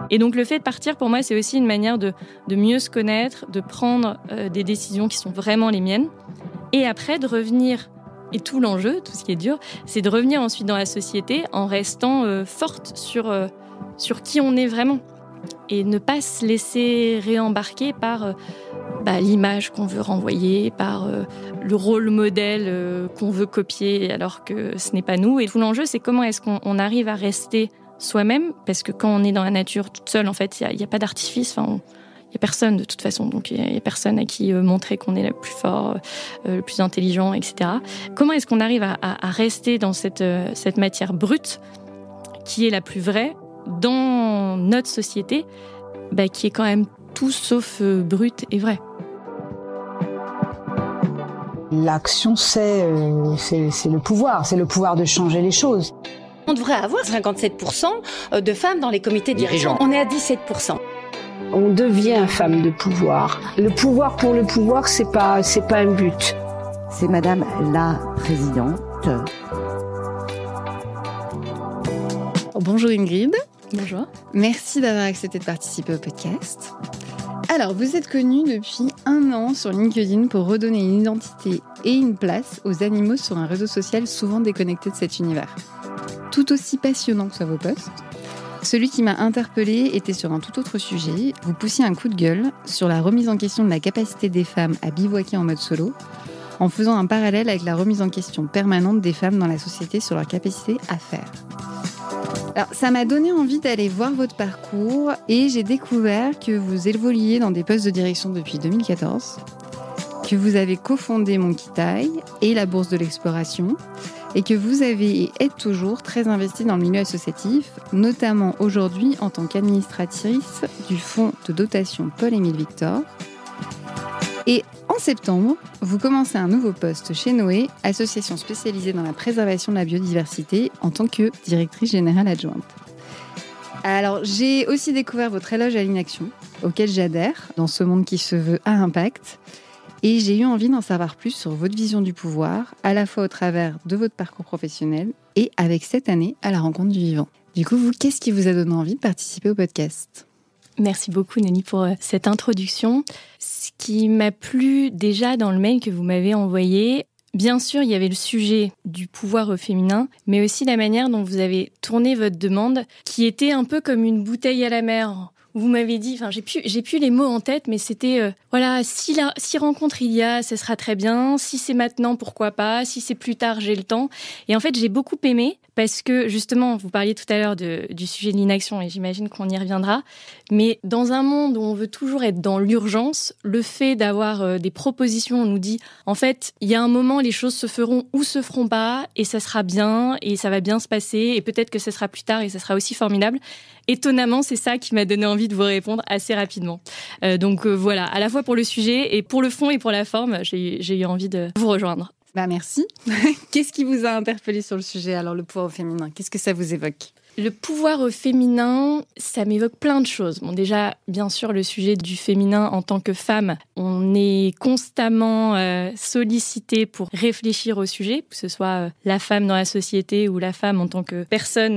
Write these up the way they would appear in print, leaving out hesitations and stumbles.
Et donc le fait de partir, pour moi, c'est aussi une manière de mieux se connaître, de prendre des décisions qui sont vraiment les miennes. Et après, de revenir, et tout l'enjeu, tout ce qui est dur, c'est de revenir ensuite dans la société en restant forte sur qui on est vraiment. Et ne pas se laisser réembarquer par l'image qu'on veut renvoyer, par le rôle modèle qu'on veut copier alors que ce n'est pas nous. Et tout l'enjeu, c'est comment est-ce qu'on arrive à rester soi-même, parce que quand on est dans la nature toute seule, en fait, il n'y a pas d'artifice, il n'y a personne de toute façon, donc il n'y a personne à qui montrer qu'on est le plus fort, le plus intelligent, etc. Comment est-ce qu'on arrive à rester dans cette matière brute qui est la plus vraie dans notre société, qui est quand même tout sauf brute et vraie. L'action, c'est le pouvoir, c'est le pouvoir de changer les choses. On devrait avoir 57% de femmes dans les comités dirigeants. On est à 17%. On devient femme de pouvoir. Le pouvoir pour le pouvoir, c'est pas un but. C'est Madame la Présidente. Bonjour Ingrid. Bonjour. Merci d'avoir accepté de participer au podcast. Alors, vous êtes connue depuis 1 an sur LinkedIn pour redonner une identité et une place aux animaux sur un réseau social souvent déconnecté de cet univers. Tout aussi passionnant que soient vos posts, celui qui m'a interpellée était sur un tout autre sujet. Vous poussiez un coup de gueule sur la remise en question de la capacité des femmes à bivouaquer en mode solo, en faisant un parallèle avec la remise en question permanente des femmes dans la société sur leur capacité à faire. Alors, ça m'a donné envie d'aller voir votre parcours et j'ai découvert que vous évoluiez dans des postes de direction depuis 2014, que vous avez cofondé Monkey Tie et la Bourse de l'Exploration et que vous avez et êtes toujours très investi dans le milieu associatif, notamment aujourd'hui en tant qu'administratrice du fonds de dotation Paul-Émile Victor. Et en septembre, vous commencez un nouveau poste chez Noé, association spécialisée dans la préservation de la biodiversité, en tant que directrice générale adjointe. Alors, j'ai aussi découvert votre éloge à l'inaction, auquel j'adhère, dans ce monde qui se veut à impact. Et j'ai eu envie d'en savoir plus sur votre vision du pouvoir, à la fois au travers de votre parcours professionnel et avec cette année à la rencontre du vivant. Du coup, vous, qu'est-ce qui vous a donné envie de participer au podcast ? Merci beaucoup Nelly pour cette introduction. Ce qui m'a plu déjà dans le mail que vous m'avez envoyé, bien sûr il y avait le sujet du pouvoir au féminin, mais aussi la manière dont vous avez tourné votre demande, qui était un peu comme une bouteille à la mer. Vous m'avez dit, j'ai plus les mots en tête, mais c'était, si rencontre il y a, ce sera très bien. Si c'est maintenant, pourquoi pas. Si c'est plus tard, j'ai le temps. Et en fait, j'ai beaucoup aimé parce que, justement, vous parliez tout à l'heure du sujet de l'inaction et j'imagine qu'on y reviendra. Mais dans un monde où on veut toujours être dans l'urgence, le fait d'avoir des propositions, on nous dit, en fait, il y a un moment, les choses se feront ou se feront pas et ça sera bien et ça va bien se passer et peut-être que ce sera plus tard et ça sera aussi formidable. Étonnamment, c'est ça qui m'a donné envie de vous répondre assez rapidement. Donc voilà, à la fois pour le sujet et pour le fond et pour la forme, j'ai eu envie de vous rejoindre. Merci. Qu'est-ce qui vous a interpellé sur le sujet, alors le pouvoir au féminin ? Qu'est-ce que ça vous évoque ? Le pouvoir au féminin, ça m'évoque plein de choses. Bon, déjà, bien sûr, le sujet du féminin en tant que femme, on est constamment sollicité pour réfléchir au sujet, que ce soit la femme dans la société ou la femme en tant que personne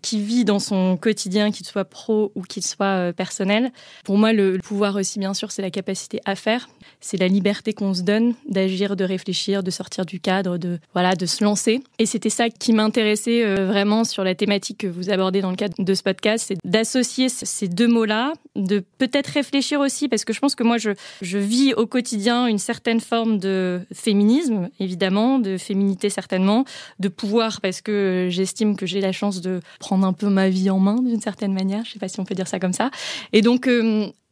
qui vit dans son quotidien, qu'il soit pro ou qu'il soit personnel. Pour moi, le pouvoir aussi, bien sûr, c'est la capacité à faire. C'est la liberté qu'on se donne d'agir, de réfléchir, de sortir du cadre, de se lancer. Et c'était ça qui m'intéressait vraiment sur la thématique que vous abordez dans le cadre de ce podcast, c'est d'associer ces deux mots-là, de peut-être réfléchir aussi, parce que je pense que moi, je vis au quotidien une certaine forme de féminisme, évidemment, de féminité certainement, de pouvoir, parce que j'estime que j'ai la chance de prendre un peu ma vie en main d'une certaine manière, je ne sais pas si on peut dire ça comme ça. Et donc,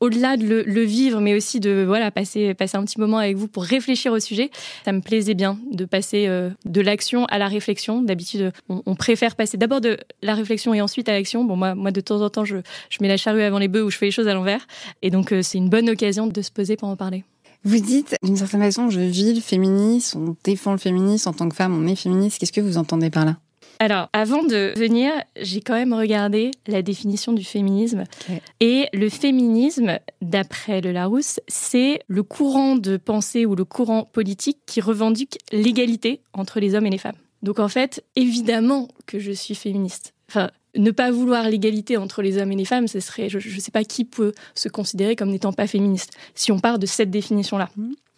au-delà de le vivre, mais aussi de passer un petit moment avec vous pour réfléchir au sujet, ça me plaisait bien de passer de l'action à la réflexion. D'habitude, on préfère passer d'abord de la réflexion et ensuite à l'action. Bon, moi de temps en temps, je mets la charrue avant les bœufs ou je fais les choses à l'envers. Et donc, c'est une bonne occasion de se poser pour en parler. Vous dites, d'une certaine façon, je vis le féminisme, on défend le féminisme, en tant que femme, on est féministe. Qu'est-ce que vous entendez par là ? Alors, avant de venir, j'ai quand même regardé la définition du féminisme. Okay. Et le féminisme, d'après le Larousse, c'est le courant de pensée ou le courant politique qui revendique l'égalité entre les hommes et les femmes. Donc en fait, évidemment que je suis féministe. Enfin, Ne pas vouloir l'égalité entre les hommes et les femmes, ce serait, je ne sais pas qui peut se considérer comme n'étant pas féministe, si on part de cette définition-là.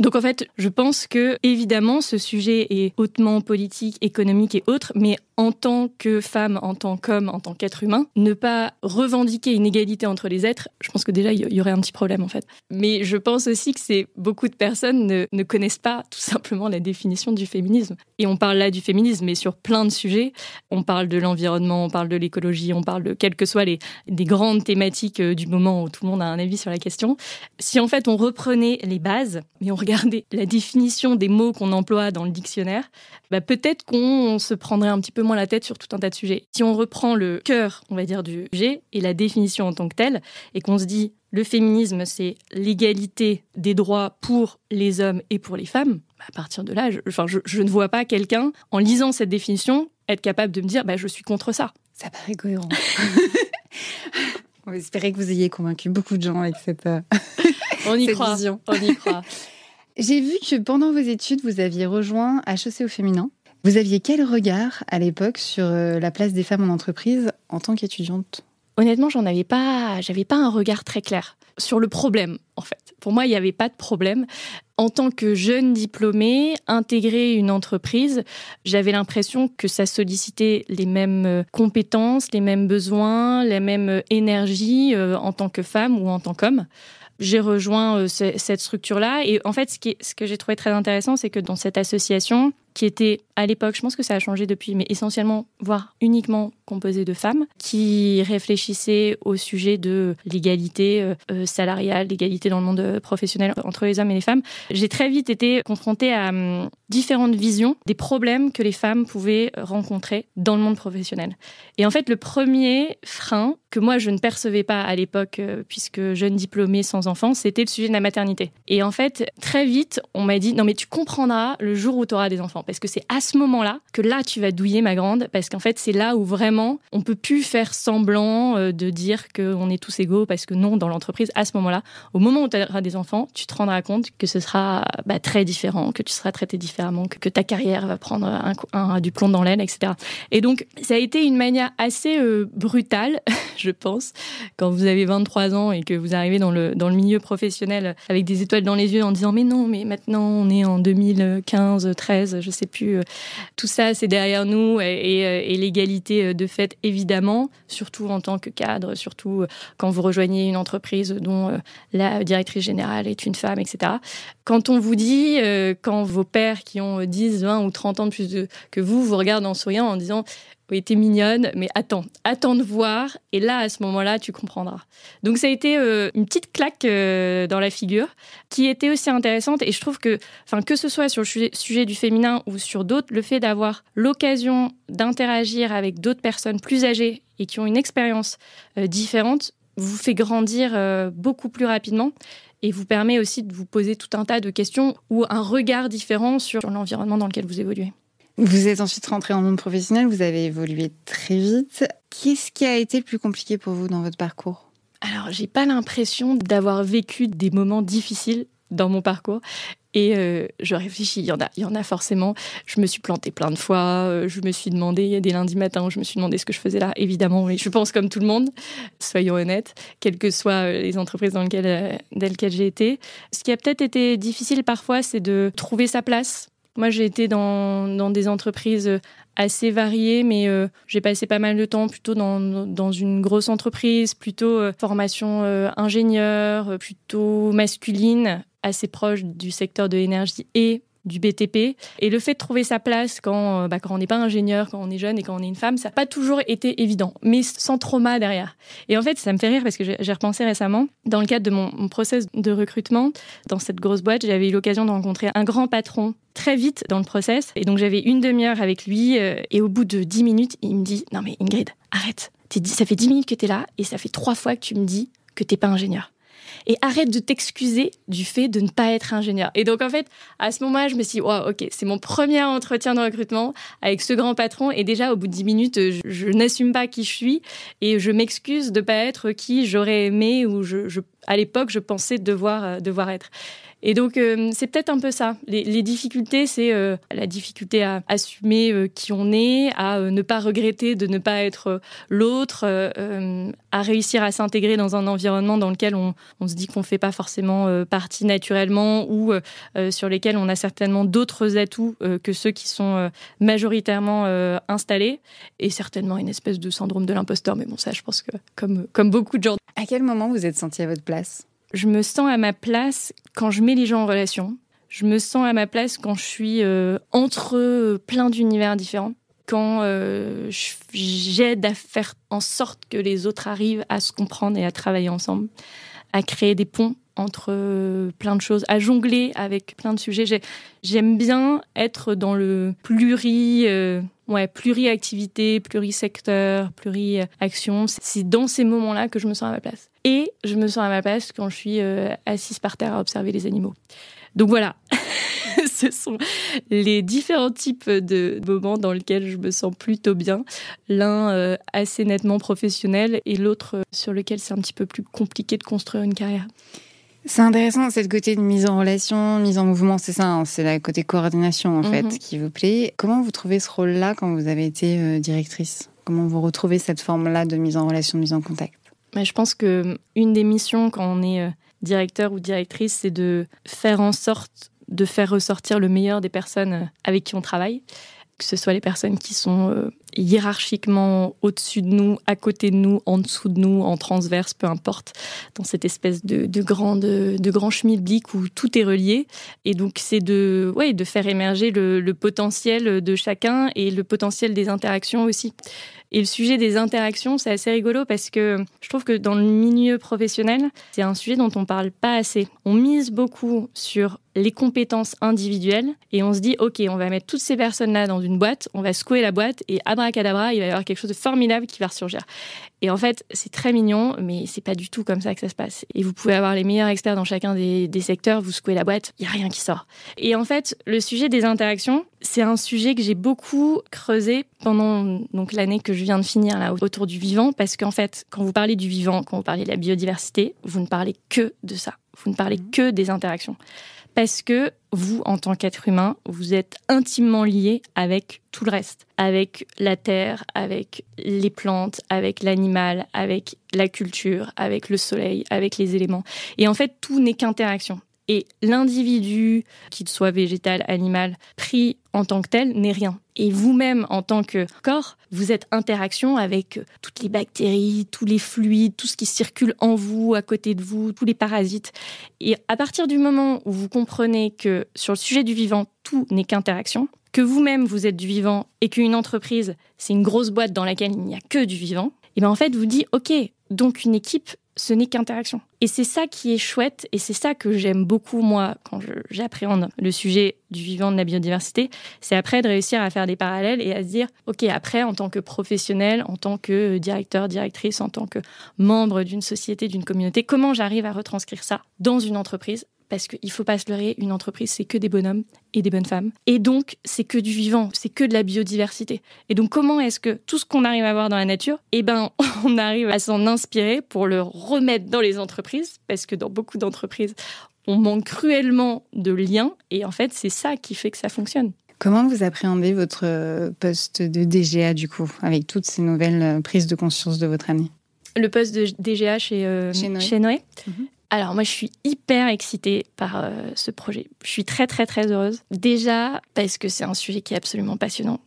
Donc en fait, je pense que évidemment, ce sujet est hautement politique, économique et autres, mais en tant que femme, en tant qu'homme, en tant qu'être humain, ne pas revendiquer une égalité entre les êtres, je pense que déjà, il y aurait un petit problème en fait. Mais je pense aussi que beaucoup de personnes ne connaissent pas tout simplement la définition du féminisme. Et on parle là du féminisme, mais sur plein de sujets. On parle de l'environnement, on parle de l'écologie, on parle de quelles que soient des grandes thématiques du moment où tout le monde a un avis sur la question. Si en fait on reprenait les bases, mais on regardait la définition des mots qu'on emploie dans le dictionnaire, peut-être qu'on se prendrait un petit peu moins la tête sur tout un tas de sujets. Si on reprend le cœur, on va dire, du sujet et la définition en tant que telle, et qu'on se dit le féminisme, c'est l'égalité des droits pour les hommes et pour les femmes, à partir de là, je ne vois pas quelqu'un, en lisant cette définition, être capable de me dire je suis contre ça. Ça paraît cohérent. On va espérer que vous ayez convaincu beaucoup de gens avec cette vision. On y croit. J'ai vu que pendant vos études, vous aviez rejoint HEC au féminin. Vous aviez quel regard à l'époque sur la place des femmes en entreprise en tant qu'étudiante ? Honnêtement, j'avais pas un regard très clair sur le problème, en fait. Pour moi, il n'y avait pas de problème. En tant que jeune diplômée, intégrer une entreprise, j'avais l'impression que ça sollicitait les mêmes compétences, les mêmes besoins, la même énergie en tant que femme ou en tant qu'homme. J'ai rejoint cette structure-là. Et en fait, ce que j'ai trouvé très intéressant, c'est que dans cette association, qui était à l'époque, je pense que ça a changé depuis, mais essentiellement, voire uniquement composée de femmes, qui réfléchissaient au sujet de l'égalité salariale, l'égalité dans le monde professionnel entre les hommes et les femmes. J'ai très vite été confrontée à différentes visions des problèmes que les femmes pouvaient rencontrer dans le monde professionnel. Et en fait, le premier frein que moi, je ne percevais pas à l'époque, puisque jeune diplômée sans enfant, c'était le sujet de la maternité. Et en fait, très vite, on m'a dit « Non, mais tu comprendras le jour où tu auras des enfants. Parce que c'est à ce moment-là que là, tu vas douiller, ma grande. Parce qu'en fait, c'est là où vraiment, on ne peut plus faire semblant de dire qu'on est tous égaux. Parce que non, dans l'entreprise, à ce moment-là, au moment où tu auras des enfants, tu te rendras compte que ce sera très différent, que tu seras traité différemment, que ta carrière va prendre du plomb dans l'aile, etc. » Et donc, ça a été une manière assez brutale, je pense, quand vous avez 23 ans et que vous arrivez dans le milieu professionnel avec des étoiles dans les yeux en disant « Mais non, mais maintenant, on est en 2015, 13, je sais plus, tout ça c'est derrière nous et l'égalité de fait évidemment, surtout en tant que cadre, surtout quand vous rejoignez une entreprise dont la directrice générale est une femme, etc. Quand on vous dit, quand vos pères qui ont 10, 20 ou 30 ans de plus que vous regardent en souriant en disant oui, t'es mignonne, mais attends de voir, et là, à ce moment-là, tu comprendras. Donc, ça a été une petite claque dans la figure, qui était aussi intéressante, et je trouve que ce soit sur le sujet du féminin ou sur d'autres, le fait d'avoir l'occasion d'interagir avec d'autres personnes plus âgées et qui ont une expérience différente, vous fait grandir beaucoup plus rapidement, et vous permet aussi de vous poser tout un tas de questions ou un regard différent sur l'environnement dans lequel vous évoluez. Vous êtes ensuite rentrée dans le monde professionnel, vous avez évolué très vite. Qu'est-ce qui a été le plus compliqué pour vous dans votre parcours ? Alors, j'ai pas l'impression d'avoir vécu des moments difficiles dans mon parcours. Et je réfléchis, il y en a forcément. Je me suis plantée plein de fois. Je me suis demandé, il y a des lundis matins où je me suis demandé ce que je faisais là. Évidemment, mais je pense comme tout le monde, soyons honnêtes, quelles que soient les entreprises dans lesquelles j'ai été. Ce qui a peut-être été difficile parfois, c'est de trouver sa place. Moi, j'ai été dans des entreprises assez variées, mais j'ai passé pas mal de temps plutôt dans une grosse entreprise, plutôt formation ingénieur, plutôt masculine, assez proche du secteur de l'énergie et du BTP. Et le fait de trouver sa place quand on n'est pas ingénieur, quand on est jeune et quand on est une femme, ça n'a pas toujours été évident, mais sans trauma derrière. Et en fait, ça me fait rire parce que j'ai repensé récemment, dans le cadre de mon process de recrutement, dans cette grosse boîte, j'avais eu l'occasion de rencontrer un grand patron très vite dans le process. Et donc, j'avais une demi-heure avec lui et au bout de 10 minutes, il me dit « Non mais Ingrid, arrête, ça fait 10 minutes que tu es là et ça fait 3 fois que tu me dis que tu n'es pas ingénieur. Et arrête de t'excuser du fait de ne pas être ingénieur. » Et donc, en fait, à ce moment-là, je me suis dit, wow, ok, c'est mon premier entretien de recrutement avec ce grand patron. Et déjà, au bout de 10 minutes, je n'assume pas qui je suis et je m'excuse de ne pas être qui j'aurais aimé ou à l'époque, je pensais devoir être. Et donc, c'est peut-être un peu ça. Les difficultés, c'est la difficulté à assumer qui on est, à ne pas regretter de ne pas être l'autre, à réussir à s'intégrer dans un environnement dans lequel on se dit qu'on ne fait pas forcément partie naturellement ou sur lesquels on a certainement d'autres atouts que ceux qui sont majoritairement installés. Et certainement une espèce de syndrome de l'imposteur. Mais bon, ça, je pense que comme beaucoup de gens. À quel moment vous êtes sentie à votre place ? Je me sens à ma place quand je mets les gens en relation. Je me sens à ma place quand je suis entre plein d'univers différents. Quand j'aide à faire en sorte que les autres arrivent à se comprendre et à travailler ensemble, à créer des ponts entre plein de choses, à jongler avec plein de sujets. J'aime bien être dans le pluri-activité, pluri-secteur, pluri-action. C'est dans ces moments-là que je me sens à ma place. Et je me sens à ma place quand je suis assise par terre à observer les animaux. Donc voilà, ce sont les différents types de moments dans lesquels je me sens plutôt bien. L'un assez nettement professionnel et l'autre sur lequel c'est un petit peu plus compliqué de construire une carrière. C'est intéressant, cette côté de mise en relation, mise en mouvement, c'est ça, hein, c'est la côté coordination en fait qui vous plaît. Comment vous trouvez ce rôle-là quand vous avez été directrice ? Comment vous retrouvez cette forme-là de mise en relation, de mise en contact ? Je pense qu'une des missions quand on est directeur ou directrice, c'est de faire en sorte de faire ressortir le meilleur des personnes avec qui on travaille. Que ce soit les personnes qui sont hiérarchiquement au-dessus de nous, à côté de nous, en dessous de nous, en transverse, peu importe, dans cette espèce de grand schmilblick où tout est relié. Et donc, c'est de faire émerger le potentiel de chacun et le potentiel des interactions aussi. Et le sujet des interactions, c'est assez rigolo parce que je trouve que dans le milieu professionnel, c'est un sujet dont on parle pas assez. On mise beaucoup sur les compétences individuelles et on se dit, OK, on va mettre toutes ces personnes-là dans une boîte, on va secouer la boîte et abracadabra, il va y avoir quelque chose de formidable qui va ressurgir. Et en fait, c'est très mignon, mais c'est pas du tout comme ça que ça se passe. Et vous pouvez avoir les meilleurs experts dans chacun des secteurs, vous secouez la boîte, il y a rien qui sort. Et en fait, le sujet des interactions, c'est un sujet que j'ai beaucoup creusé pendant l'année que je viens de finir là, autour du vivant, parce qu'en fait, quand vous parlez du vivant, quand vous parlez de la biodiversité, vous ne parlez que de ça. Vous ne parlez que des interactions. Parce que vous, en tant qu'être humain, vous êtes intimement lié avec tout le reste. Avec la terre, avec les plantes, avec l'animal, avec la culture, avec le soleil, avec les éléments. Et en fait, tout n'est qu'interaction. Et l'individu, qu'il soit végétal, animal, pris en tant que tel, n'est rien. Et vous-même, en tant que corps, vous êtes interaction avec toutes les bactéries, tous les fluides, tout ce qui circule en vous, à côté de vous, tous les parasites. Et à partir du moment où vous comprenez que sur le sujet du vivant, tout n'est qu'interaction, que vous-même, vous êtes du vivant et qu'une entreprise, c'est une grosse boîte dans laquelle il n'y a que du vivant, et bien en fait, vous dites, OK, donc une équipe, ce n'est qu'interaction. Et c'est ça qui est chouette et c'est ça que j'aime beaucoup, moi, quand j'appréhende le sujet du vivant, de la biodiversité. C'est après de réussir à faire des parallèles et à se dire, OK, après, en tant que professionnel, en tant que directeur, directrice, en tant que membre d'une société, d'une communauté, comment j'arrive à retranscrire ça dans une entreprise ? Parce qu'il ne faut pas se leurrer, une entreprise, c'est que des bonhommes et des bonnes femmes. Et donc, c'est que du vivant, c'est que de la biodiversité. Et donc, comment est-ce que tout ce qu'on arrive à voir dans la nature, on arrive à s'en inspirer pour le remettre dans les entreprises ? Parce que dans beaucoup d'entreprises, on manque cruellement de liens. Et en fait, c'est ça qui fait que ça fonctionne. Comment vous appréhendez votre poste de DGA, du coup, avec toutes ces nouvelles prises de conscience de votre année ? Le poste de DGA chez Noé. Alors, moi, je suis hyper excitée par ce projet. Je suis très, très, très heureuse. Déjà, parce que c'est un sujet qui est absolument passionnant.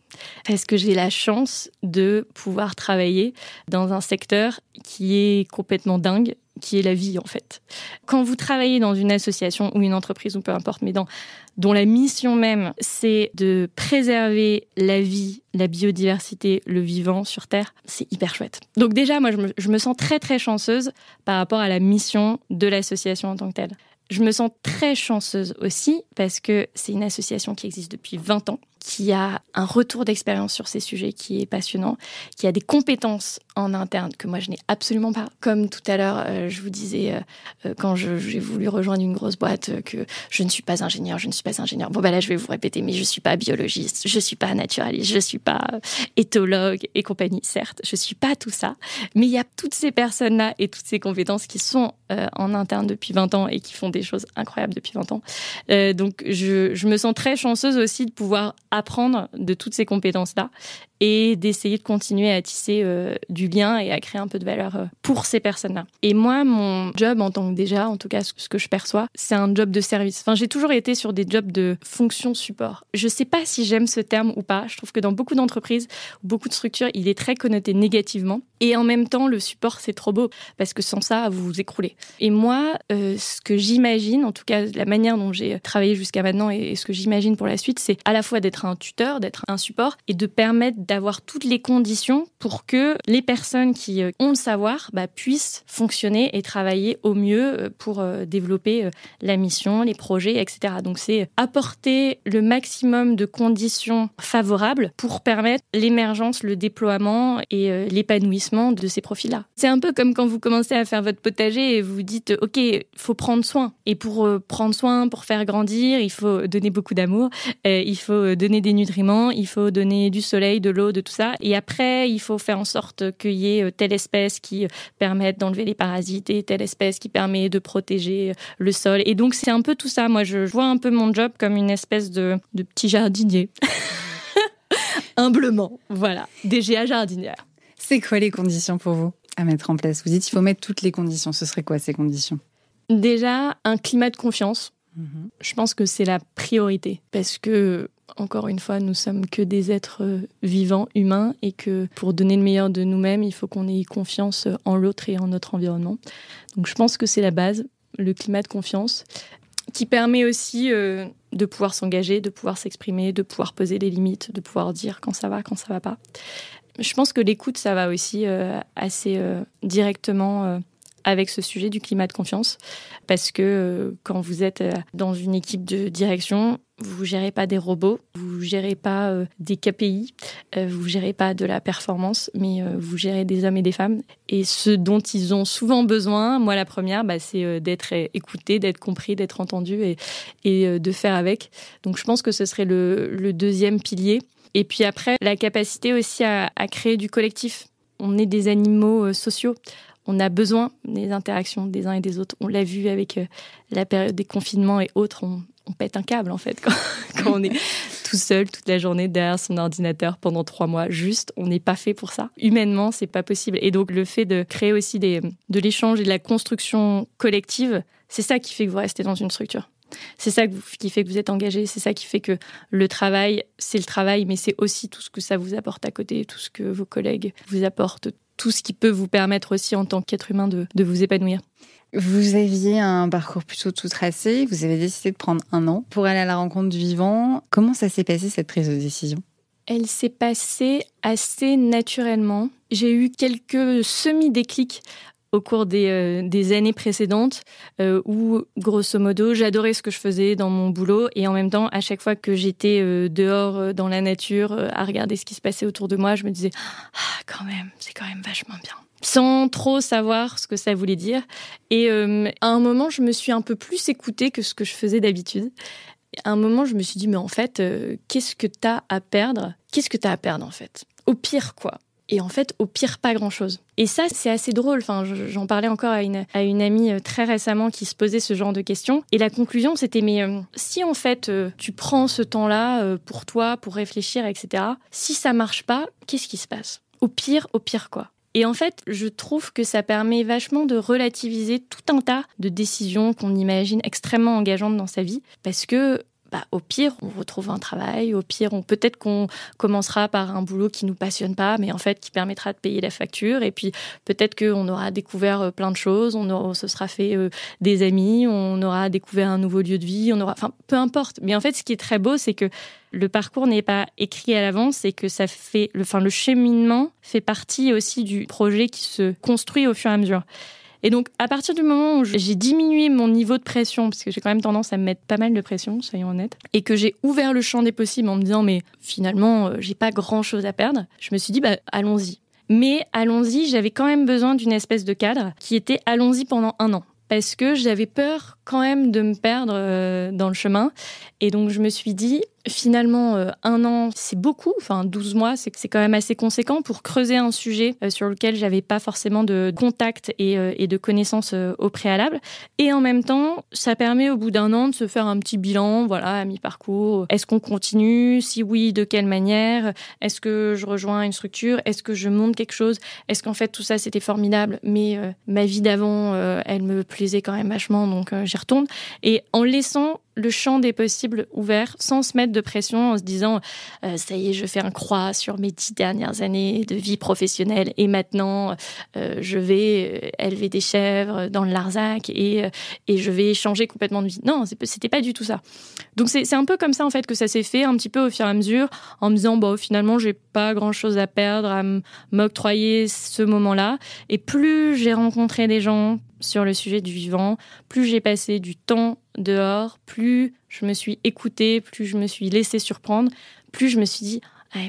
Parce que j'ai la chance de pouvoir travailler dans un secteur qui est complètement dingue, qui est la vie, en fait. Quand vous travaillez dans une association ou une entreprise, ou peu importe, mais dont la mission même, c'est de préserver la vie, la biodiversité, le vivant sur Terre, c'est hyper chouette. Donc déjà, moi, je me sens très, très chanceuse par rapport à la mission de l'association en tant que telle. Je me sens très chanceuse aussi parce que c'est une association qui existe depuis 20 ans, qui a un retour d'expérience sur ces sujets qui est passionnant, qui a des compétences en interne que moi je n'ai absolument pas. Comme tout à l'heure, je vous disais, quand j'ai voulu rejoindre une grosse boîte, que je ne suis pas ingénieur. Bon, là, je vais vous répéter, mais je ne suis pas biologiste, je ne suis pas naturaliste, je ne suis pas éthologue et compagnie. Certes, je ne suis pas tout ça, mais il y a toutes ces personnes-là et toutes ces compétences qui sont en interne depuis 20 ans et qui font des choses incroyables depuis 20 ans. Donc, je me sens très chanceuse aussi de pouvoir apprendre de toutes ces compétences-là et d'essayer de continuer à tisser du lien et à créer un peu de valeur pour ces personnes-là. Et moi, mon job en tout cas, ce que je perçois, c'est un job de service. Enfin, j'ai toujours été sur des jobs de fonction support. Je sais pas si j'aime ce terme ou pas. Je trouve que dans beaucoup d'entreprises, beaucoup de structures, il est très connoté négativement. Et en même temps, le support, c'est trop beau parce que sans ça, vous vous écroulez. Et moi, ce que j'imagine, en tout cas, la manière dont j'ai travaillé jusqu'à maintenant et ce que j'imagine pour la suite, c'est à la fois d'être un tuteur, d'être un support et de permettre d'avoir toutes les conditions pour que les personnes qui ont le savoir puissent fonctionner et travailler au mieux pour développer la mission, les projets, etc. Donc, c'est apporter le maximum de conditions favorables pour permettre l'émergence, le déploiement et l'épanouissement de ces profils-là. C'est un peu comme quand vous commencez à faire votre potager et vous vous dites « Ok, il faut prendre soin ». Et pour prendre soin, pour faire grandir, il faut donner beaucoup d'amour, il faut donner des nutriments, il faut donner du soleil, de l'eau, de tout ça. Et après, il faut faire en sorte qu'il y ait telle espèce qui permette d'enlever les parasites et telle espèce qui permet de protéger le sol. Et donc, c'est un peu tout ça. Moi, je vois un peu mon job comme une espèce de petit jardinier. Humblement, voilà. DGA jardinière. C'est quoi les conditions pour vous à mettre en place? Vous dites qu'il faut mettre toutes les conditions. Ce serait quoi ces conditions? Déjà, un climat de confiance. Je pense que c'est la priorité parce que, encore une fois, nous sommes que des êtres vivants, humains, et que pour donner le meilleur de nous-mêmes, il faut qu'on ait confiance en l'autre et en notre environnement. Donc je pense que c'est la base, le climat de confiance, qui permet aussi de pouvoir s'engager, de pouvoir s'exprimer, de pouvoir poser des limites, de pouvoir dire quand ça va pas. Je pense que l'écoute, ça va aussi assez directement avec ce sujet du climat de confiance, parce que quand vous êtes dans une équipe de direction, vous gérez pas des robots, vous gérez pas des KPI, vous gérez pas de la performance, mais vous gérez des hommes et des femmes. Et ce dont ils ont souvent besoin, moi la première, c'est d'être écouté, d'être compris, d'être entendu et de faire avec. Donc je pense que ce serait le deuxième pilier. Et puis après, la capacité aussi à créer du collectif. On est des animaux sociaux. On a besoin des interactions des uns et des autres. On l'a vu avec la période des confinements et autres. On pète un câble, en fait, quand on est tout seul toute la journée derrière son ordinateur pendant 3 mois. Juste, on n'est pas fait pour ça. Humainement, c'est pas possible. Et donc, le fait de créer aussi de l'échange et de la construction collective, c'est ça qui fait que vous restez dans une structure. C'est ça qui fait que vous êtes engagé, c'est ça qui fait que le travail, c'est le travail, mais c'est aussi tout ce que ça vous apporte à côté, tout ce que vos collègues vous apportent, tout ce qui peut vous permettre aussi en tant qu'être humain de vous épanouir. Vous aviez un parcours plutôt tout tracé, vous avez décidé de prendre 1 an pour aller à la rencontre du vivant. Comment ça s'est passé cette prise de décision? Elle s'est passée assez naturellement. J'ai eu quelques semi-déclics au cours des années précédentes où, grosso modo, j'adorais ce que je faisais dans mon boulot et en même temps, à chaque fois que j'étais dehors dans la nature à regarder ce qui se passait autour de moi, je me disais « Ah, quand même, c'est quand même vachement bien ». Sans trop savoir ce que ça voulait dire. Et à un moment, je me suis un peu plus écoutée que ce que je faisais d'habitude. À un moment, je me suis dit « Mais en fait, qu'est-ce que t'as à perdre ? Qu'est-ce que t'as à perdre, en fait ? Au pire, quoi ?» Et en fait, au pire, pas grand-chose. Et ça, c'est assez drôle. Enfin, j'en parlais encore à une amie très récemment qui se posait ce genre de questions. Et la conclusion, c'était, mais si en fait, tu prends ce temps-là pour toi, pour réfléchir, etc., si ça marche pas, qu'est-ce qui se passe ? Au pire, quoi. Et en fait, je trouve que ça permet vachement de relativiser tout un tas de décisions qu'on imagine extrêmement engageantes dans sa vie. Parce que au pire, on retrouve un travail. Au pire, peut-être qu'on commencera par un boulot qui nous passionne pas, mais en fait, qui permettra de payer la facture. Et puis, peut-être qu'on aura découvert plein de choses. On se sera fait des amis. On aura découvert un nouveau lieu de vie. Enfin, peu importe. Mais en fait, ce qui est très beau, c'est que le parcours n'est pas écrit à l'avance et que ça fait, le cheminement fait partie aussi du projet qui se construit au fur et à mesure. Et donc, à partir du moment où j'ai diminué mon niveau de pression, parce que j'ai quand même tendance à me mettre pas mal de pression, soyons honnêtes, et que j'ai ouvert le champ des possibles en me disant, mais finalement, j'ai pas grand-chose à perdre, je me suis dit, allons-y. Mais allons-y, j'avais quand même besoin d'une espèce de cadre qui était allons-y pendant 1 an. Parce que j'avais peur quand même de me perdre dans le chemin. Et donc, je me suis dit, finalement, 1 an, c'est beaucoup. 12 mois, c'est quand même assez conséquent pour creuser un sujet sur lequel j'avais pas forcément de contact et de connaissances au préalable. Et en même temps, ça permet au bout d'1 an de se faire un petit bilan, voilà, à mi-parcours. Est-ce qu'on continue? Si oui, de quelle manière? Est-ce que je rejoins une structure? Est-ce que je monte quelque chose? Est-ce qu'en fait, tout ça, c'était formidable, mais ma vie d'avant, elle me plaisait quand même vachement, donc j'y retourne. Et en laissant le champ des possibles ouvert, sans se mettre de pression, en se disant ça y est, je fais un croix sur mes 10 dernières années de vie professionnelle et maintenant je vais élever des chèvres dans le Larzac et je vais changer complètement de vie. Non, c'était pas du tout ça. Donc c'est un peu comme ça en fait que ça s'est fait un petit peu au fur et à mesure, en me disant finalement j'ai pas grand chose à perdre à m'octroyer ce moment-là. Et plus j'ai rencontré des gens sur le sujet du vivant, plus j'ai passé du temps dehors, plus je me suis écoutée, plus je me suis laissée surprendre, plus je me suis dit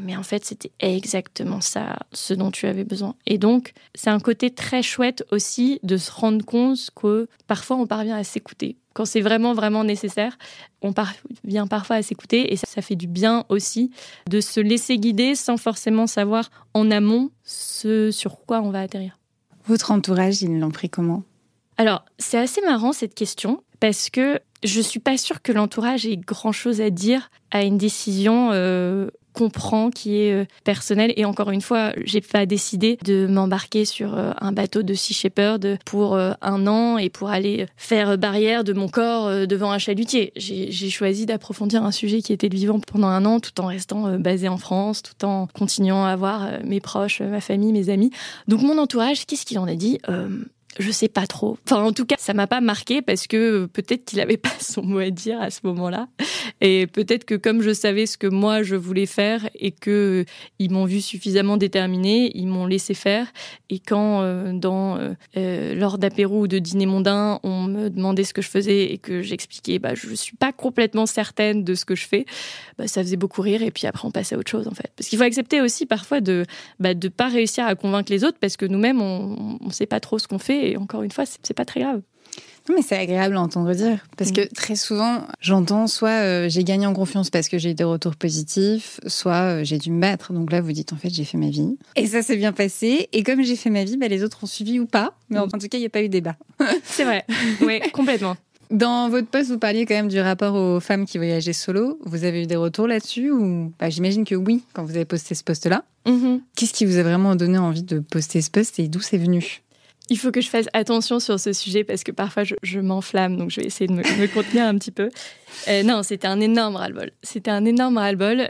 mais en fait c'était exactement ça, ce dont tu avais besoin. Et donc c'est un côté très chouette aussi de se rendre compte que parfois on parvient à s'écouter. Quand c'est vraiment, vraiment nécessaire, on parvient parfois à s'écouter et ça fait du bien aussi de se laisser guider sans forcément savoir en amont ce sur quoi on va atterrir. Votre entourage, ils l'ont pris comment ? Alors, c'est assez marrant cette question parce que je suis pas sûre que l'entourage ait grand-chose à dire à une décision qu'on prend qui est personnelle. Et encore une fois, j'ai pas décidé de m'embarquer sur un bateau de Sea Shepherd pour 1 an et pour aller faire barrière de mon corps devant un chalutier. J'ai choisi d'approfondir un sujet qui était le vivant pendant 1 an tout en restant basée en France, tout en continuant à voir mes proches, ma famille, mes amis. Donc mon entourage, qu'est-ce qu'il en a dit ? Je sais pas trop. En tout cas, ça m'a pas marqué parce que peut-être qu'il avait pas son mot à dire à ce moment-là. Et peut-être que comme je savais ce que moi je voulais faire et que ils m'ont vu suffisamment déterminée, ils m'ont laissé faire. Et quand lors d'apéro ou de dîner mondain, on me demandait ce que je faisais et que j'expliquais, je suis pas complètement certaine de ce que je fais, ça faisait beaucoup rire. Et puis après, on passait à autre chose en fait. Parce qu'il faut accepter aussi parfois de pas réussir à convaincre les autres parce que nous-mêmes on sait pas trop ce qu'on fait. Et encore une fois, c'est pas très grave. Non, mais c'est agréable à entendre dire. Parce que très souvent, j'entends soit j'ai gagné en confiance parce que j'ai eu des retours positifs, soit j'ai dû me battre. Donc là, vous dites en fait, j'ai fait ma vie. Et ça s'est bien passé. Et comme j'ai fait ma vie, les autres ont suivi ou pas. Mais en tout cas, il n'y a pas eu débat. C'est vrai. Oui, complètement. Dans votre post, vous parliez quand même du rapport aux femmes qui voyageaient solo. Vous avez eu des retours là-dessus ou j'imagine que oui, quand vous avez posté ce post-là. Mm-hmm. Qu'est-ce qui vous a vraiment donné envie de poster ce post et d'où c'est venu ? Il faut que je fasse attention sur ce sujet parce que parfois je m'enflamme, donc je vais essayer de me contenir un petit peu. Non, c'était un énorme ras-le-bol. C'était un énorme ras-le-bol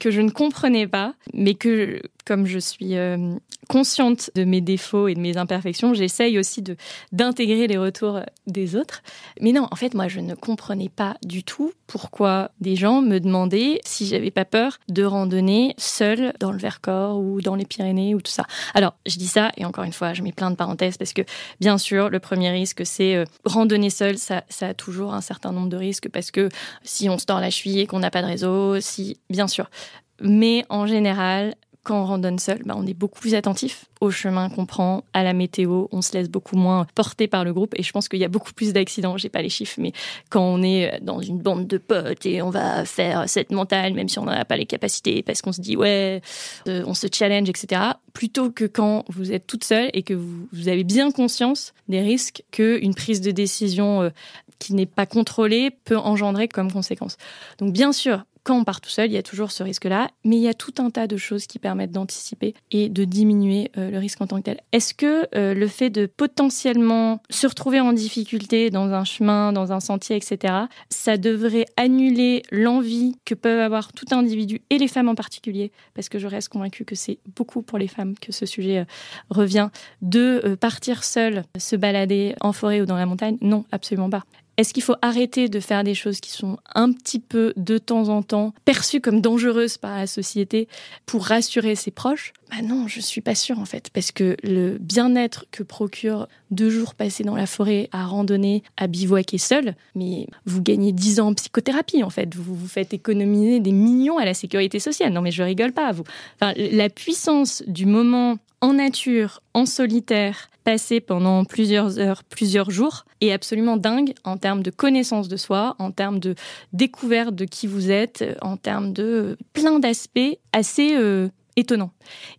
que je ne comprenais pas, mais que, comme je suis consciente de mes défauts et de mes imperfections, j'essaye aussi d'intégrer les retours des autres. Mais non, en fait, moi, je ne comprenais pas du tout pourquoi des gens me demandaient si j'avais pas peur de randonner seule dans le Vercors ou dans les Pyrénées ou tout ça. Alors, je dis ça, et encore une fois, je mets plein de parenthèses parce que, bien sûr, le premier risque, c'est randonner seule. Ça a toujours un certain nombre de risques parce que si on se tord la cheville et qu'on n'a pas de réseau, bien sûr. Mais en général, quand on randonne seul, on est beaucoup plus attentif au chemin qu'on prend, à la météo, on se laisse beaucoup moins porter par le groupe et je pense qu'il y a beaucoup plus d'accidents, j'ai pas les chiffres, mais quand on est dans une bande de potes et on va faire cette montagne, même si on n'a pas les capacités, parce qu'on se dit on se challenge, etc., plutôt que quand vous êtes toute seule et que vous avez bien conscience des risques qu'une prise de décision qui n'est pas contrôlée peut engendrer comme conséquence. Donc bien sûr, quand on part tout seul, il y a toujours ce risque-là, mais il y a tout un tas de choses qui permettent d'anticiper et de diminuer le risque en tant que tel. Est-ce que le fait de potentiellement se retrouver en difficulté dans un chemin, dans un sentier, etc., ça devrait annuler l'envie que peuvent avoir tout individu, et les femmes en particulier, parce que je reste convaincue que c'est beaucoup pour les femmes que ce sujet revient, de partir seule, se balader en forêt ou dans la montagne? Non, absolument pas. Est-ce qu'il faut arrêter de faire des choses qui sont un petit peu, de temps en temps, perçues comme dangereuses par la société pour rassurer ses proches ? Non, je suis pas sûre en fait, parce que le bien-être que procure 2 jours passés dans la forêt à randonner, à bivouaquer seul, mais vous gagnez 10 ans en psychothérapie en fait, vous vous faites économiser des millions à la sécurité sociale. Non mais je rigole pas, vous. Enfin, la puissance du moment en nature, en solitaire, passé pendant plusieurs heures, plusieurs jours, est absolument dingue en termes de connaissance de soi, en termes de découverte de qui vous êtes, en termes de plein d'aspects assez étonnant.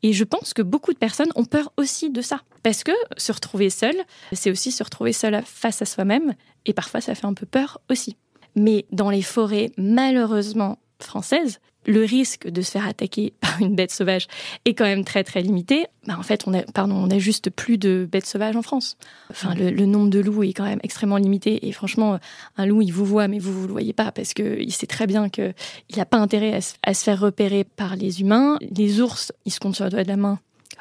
Et je pense que beaucoup de personnes ont peur aussi de ça. Parce que se retrouver seul, c'est aussi se retrouver seul face à soi-même. Et parfois, ça fait un peu peur aussi. Mais dans les forêts, malheureusement, françaises, le risque de se faire attaquer par une bête sauvage est quand même très très limité. En fait, on a juste plus de bêtes sauvages en France. Enfin, le nombre de loups est quand même extrêmement limité. Et franchement, un loup, il vous voit, mais vous le voyez pas parce qu'il sait très bien qu'il n'a pas intérêt à se faire repérer par les humains. Les ours, ils se comptent sur le doigt de la main.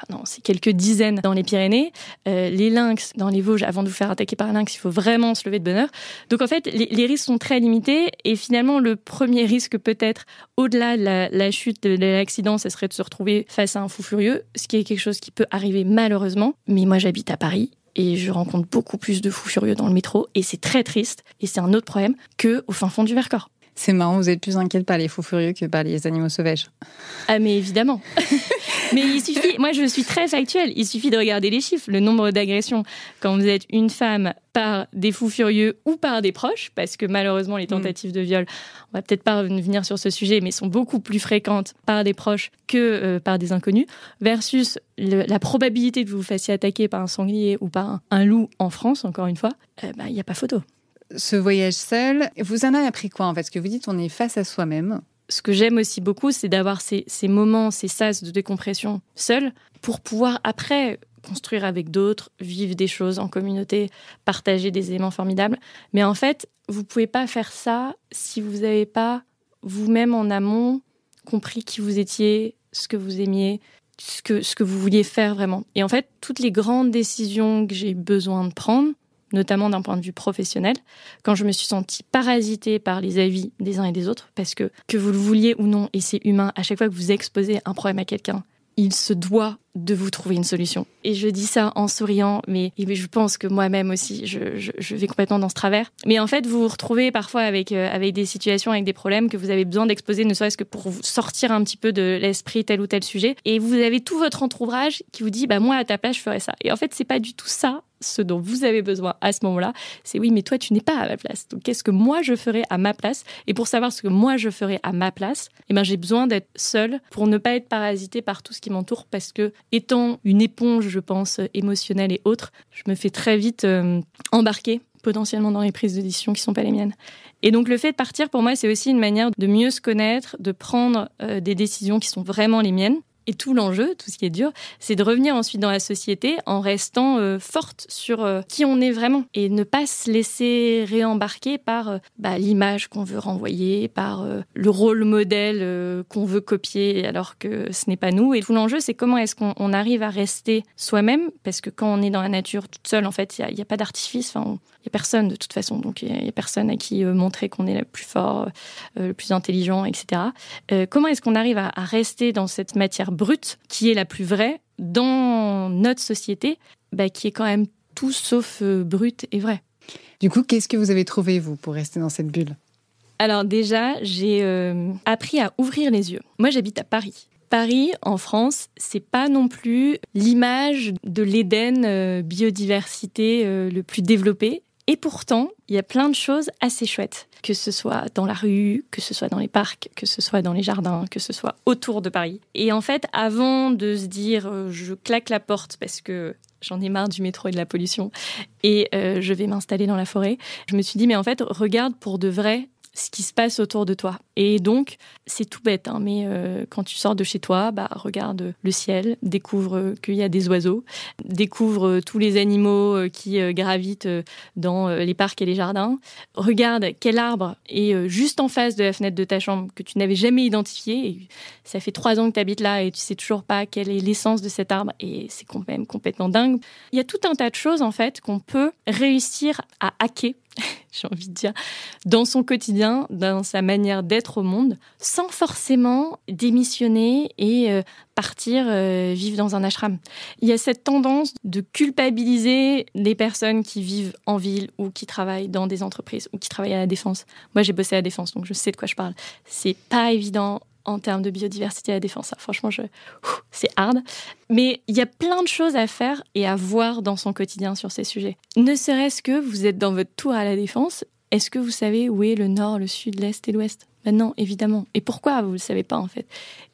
Non, c'est quelques dizaines dans les Pyrénées. Les lynx dans les Vosges, avant de vous faire attaquer par un lynx, il faut vraiment se lever de bonne heure. Donc en fait, les risques sont très limités. Et finalement, le premier risque peut-être, au-delà de la chute, de l'accident, ça serait de se retrouver face à un fou furieux, ce qui est quelque chose qui peut arriver malheureusement. Mais moi, j'habite à Paris et je rencontre beaucoup plus de fous furieux dans le métro. Et c'est très triste, et c'est un autre problème, qu'au fin fond du Vercors. C'est marrant, vous êtes plus inquiète par les fous furieux que par les animaux sauvages. Ah mais évidemment. Mais il suffit, moi je suis très factuelle, il suffit de regarder les chiffres, le nombre d'agressions quand vous êtes une femme par des fous furieux ou par des proches, parce que malheureusement les tentatives de viol, on va peut-être pas revenir sur ce sujet, mais sont beaucoup plus fréquentes par des proches que par des inconnus, versus la probabilité que vous vous fassiez attaquer par un sanglier ou par un loup en France, encore une fois, il n'y a pas photo. Ce voyage seul, vous en avez appris quoi en fait ? Parce que vous dites on est face à soi-même. Ce que j'aime aussi beaucoup, c'est d'avoir ces moments, ces sas de décompression seul, pour pouvoir après construire avec d'autres, vivre des choses en communauté, partager des éléments formidables. Mais en fait, vous ne pouvez pas faire ça si vous n'avez pas vous-même en amont compris qui vous étiez, ce que vous aimiez, ce que vous vouliez faire vraiment. Et en fait, toutes les grandes décisions que j'ai besoin de prendre, notamment d'un point de vue professionnel, quand je me suis sentie parasitée par les avis des uns et des autres, parce que vous le vouliez ou non, et c'est humain, à chaque fois que vous exposez un problème à quelqu'un, il se doit de vous trouver une solution. Et je dis ça en souriant, mais je pense que moi-même aussi, je vais complètement dans ce travers. Mais en fait, vous vous retrouvez parfois avec des situations, avec des problèmes que vous avez besoin d'exposer, ne serait-ce que pour vous sortir un petit peu de l'esprit tel ou tel sujet. Et vous avez tout votre entourage qui vous dit, moi, à ta place, je ferais ça. Et en fait, c'est pas du tout ça ce dont vous avez besoin à ce moment-là. C'est oui, mais toi, tu n'es pas à ma place. Donc, qu'est-ce que moi, je ferais à ma place ? Et pour savoir ce que moi, je ferais à ma place, j'ai besoin d'être seule pour ne pas être parasitée par tout ce qui m'entoure, parce que étant une éponge, je pense, émotionnelle et autres, je me fais très vite embarquer potentiellement dans les prises de décision qui ne sont pas les miennes. Et donc le fait de partir, pour moi, c'est aussi une manière de mieux se connaître, de prendre des décisions qui sont vraiment les miennes. Et tout l'enjeu, tout ce qui est dur, c'est de revenir ensuite dans la société en restant forte sur qui on est vraiment et ne pas se laisser réembarquer par l'image qu'on veut renvoyer, par le rôle modèle qu'on veut copier alors que ce n'est pas nous. Et tout l'enjeu, c'est comment est-ce qu'on arrive à rester soi-même, parce que quand on est dans la nature toute seule, en fait, il n'y a pas d'artifice, il n'y a personne de toute façon, donc il n'y a personne à qui montrer qu'on est le plus fort, le plus intelligent, etc. Comment est-ce qu'on arrive à rester dans cette matière brute, qui est la plus vraie, dans notre société, qui est quand même tout sauf brute et vraie. Du coup, qu'est-ce que vous avez trouvé, vous, pour rester dans cette bulle ? Alors déjà, j'ai appris à ouvrir les yeux. Moi, j'habite à Paris. Paris, en France, c'est pas non plus l'image de l'Éden biodiversité le plus développé. Et pourtant, il y a plein de choses assez chouettes, que ce soit dans la rue, que ce soit dans les parcs, que ce soit dans les jardins, que ce soit autour de Paris. Et en fait, avant de se dire je claque la porte parce que j'en ai marre du métro et de la pollution et je vais m'installer dans la forêt, je me suis dit mais en fait, regarde pour de vrai ce qui se passe autour de toi. Et donc, c'est tout bête, mais quand tu sors de chez toi, regarde le ciel, découvre qu'il y a des oiseaux, découvre tous les animaux qui gravitent dans les parcs et les jardins, regarde quel arbre est juste en face de la fenêtre de ta chambre que tu n'avais jamais identifié. Et ça fait 3 ans que tu habites là et tu sais toujours pas quelle est l'essence de cet arbre, et c'est quand même complètement dingue. Il y a tout un tas de choses, en fait, qu'on peut réussir à hacker j'ai envie de dire, dans son quotidien, dans sa manière d'être au monde, sans forcément démissionner et partir vivre dans un ashram. Il y a cette tendance de culpabiliser les personnes qui vivent en ville ou qui travaillent dans des entreprises ou qui travaillent à la Défense. Moi, j'ai bossé à la Défense, donc je sais de quoi je parle. C'est pas évident en termes de biodiversité à la Défense. Ça, franchement, c'est hard. Mais il y a plein de choses à faire et à voir dans son quotidien sur ces sujets. Ne serait-ce que vous êtes dans votre tour à la Défense, est-ce que vous savez où est le nord, le sud, l'est et l'ouest ? Ben non, évidemment. Et pourquoi vous ne le savez pas, en fait ?